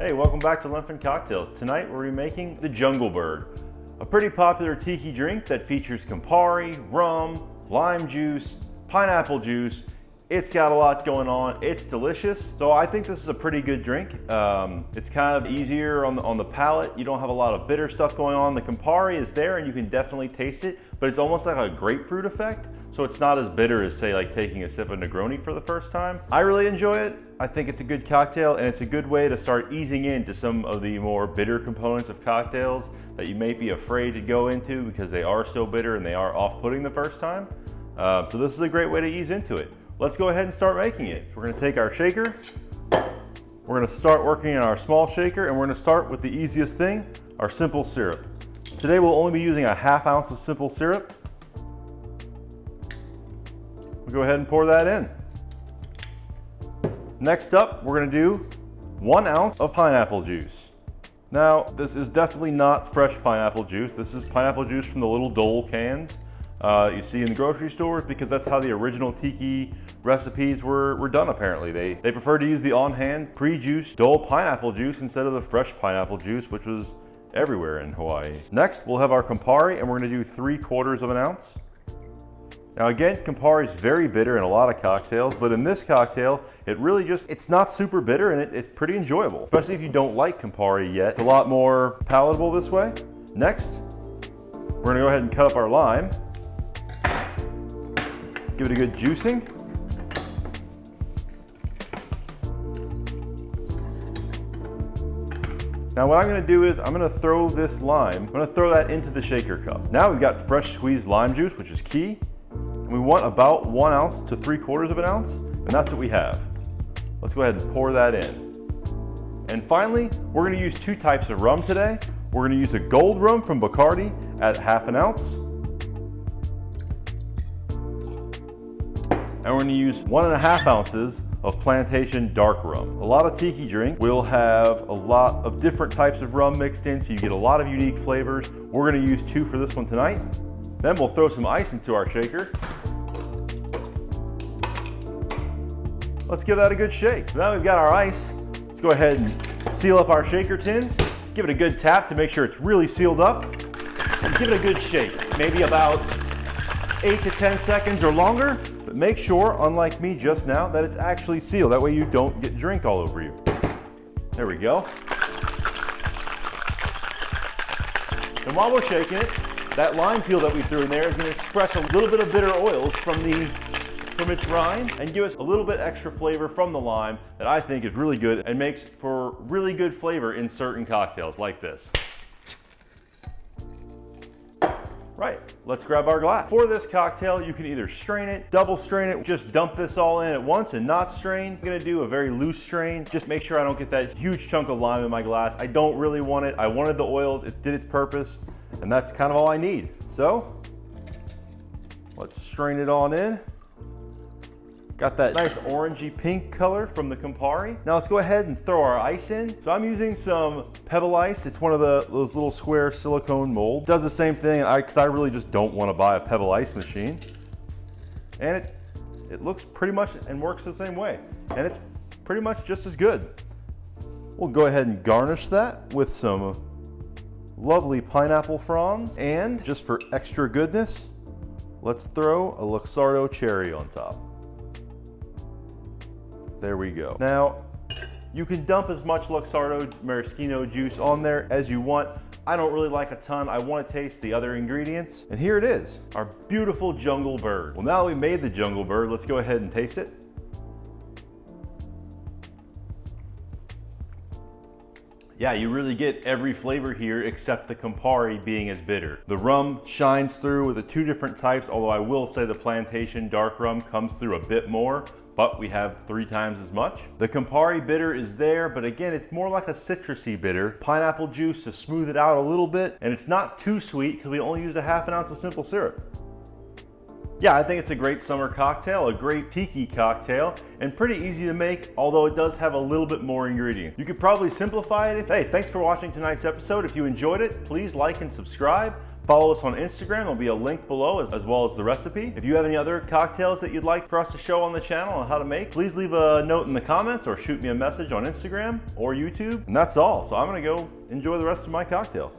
Hey, welcome back to Lenfant Cocktails. Tonight we're remaking the Jungle Bird, a pretty popular tiki drink that features Campari, rum, lime juice, pineapple juice. It's got a lot going on. It's delicious. So I think this is a pretty good drink. It's kind of easier on the palate. You don't have a lot of bitter stuff going on. The Campari is there and you can definitely taste it, but it's almost like a grapefruit effect. So it's not as bitter as, say, like taking a sip of Negroni for the first time. I really enjoy it. I think it's a good cocktail and it's a good way to start easing into some of the more bitter components of cocktails that you may be afraid to go into because they are so bitter and they are off-putting the first time. So this is a great way to ease into it. Let's go ahead and start making it. So we're gonna take our shaker. We're gonna start working in our small shaker and we're gonna start with the easiest thing, our simple syrup. Today we'll only be using a ½ ounce of simple syrup. We'll go ahead and pour that in. Next up, we're gonna do 1 ounce of pineapple juice. Now, this is definitely not fresh pineapple juice. This is pineapple juice from the little Dole cans you see in the grocery stores because that's how the original tiki recipes were done apparently. They prefer to use the on-hand, pre-juiced Dole pineapple juice instead of the fresh pineapple juice, which was everywhere in Hawaii. Next, we'll have our Campari and we're gonna do 3/4 of an ounce. Now again, Campari is very bitter in a lot of cocktails, but in this cocktail, it really it's not super bitter and it's pretty enjoyable, especially if you don't like Campari yet. It's a lot more palatable this way. Next, we're gonna go ahead and cut up our lime. Give it a good juicing. Now what I'm gonna do is I'm gonna throw this lime, I'm gonna throw that into the shaker cup. Now we've got fresh squeezed lime juice, which is key. And we want about 1 ounce to 3/4 of an ounce, and that's what we have. Let's go ahead and pour that in. And finally, we're gonna use 2 types of rum today. We're gonna use a gold rum from Bacardi at ½ an ounce. And we're gonna use 1½ ounces of plantation dark rum. A lot of tiki drink will have a lot of different types of rum mixed in, so you get a lot of unique flavors. We're gonna use 2 for this one tonight. Then we'll throw some ice into our shaker. Let's give that a good shake. So now we've got our ice. Let's go ahead and seal up our shaker tins. Give it a good tap to make sure it's really sealed up. And give it a good shake, maybe about 8 to 10 seconds or longer. But make sure, unlike me just now, that it's actually sealed. That way you don't get drink all over you. There we go. And while we're shaking it, that lime peel that we threw in there is going to express a little bit of bitter oils from its rind and give us a little bit extra flavor from the lime that I think is really good and makes for really good flavor in certain cocktails like this. Right, let's grab our glass. For this cocktail, you can either strain it, double strain it, just dump this all in at once and not strain. I'm gonna do a very loose strain. Just make sure I don't get that huge chunk of lime in my glass. I don't really want it. I wanted the oils, it did its purpose, and that's kind of all I need. So, let's strain it on in. Got that nice orangey pink color from the Campari. Now let's go ahead and throw our ice in. So I'm using some Pebble Ice. It's one of those little square silicone molds. Does the same thing, because I really just don't want to buy a Pebble Ice machine. And it looks pretty much and works the same way. And it's pretty much just as good. We'll go ahead and garnish that with some lovely pineapple fronds. And just for extra goodness, let's throw a Luxardo cherry on top. There we go. Now, you can dump as much Luxardo maraschino juice on there as you want. I don't really like a ton. I want to taste the other ingredients. And here it is, our beautiful Jungle Bird. Well, now that we made the Jungle Bird, let's go ahead and taste it. Yeah, you really get every flavor here except the Campari being as bitter. The rum shines through with the 2 different types, although I will say the plantation dark rum comes through a bit more, but we have 3 times as much. The Campari bitter is there, but again, it's more like a citrusy bitter. Pineapple juice to smooth it out a little bit, and it's not too sweet because we only used a ½ an ounce of simple syrup. Yeah, I think it's a great summer cocktail, a great tiki cocktail, and pretty easy to make, although it does have a little bit more ingredients. You could probably simplify it. Hey, thanks for watching tonight's episode. If you enjoyed it, please like and subscribe. Follow us on Instagram. There'll be a link below as well as the recipe. If you have any other cocktails that you'd like for us to show on the channel on how to make, please leave a note in the comments or shoot me a message on Instagram or YouTube. And that's all. So I'm gonna go enjoy the rest of my cocktail.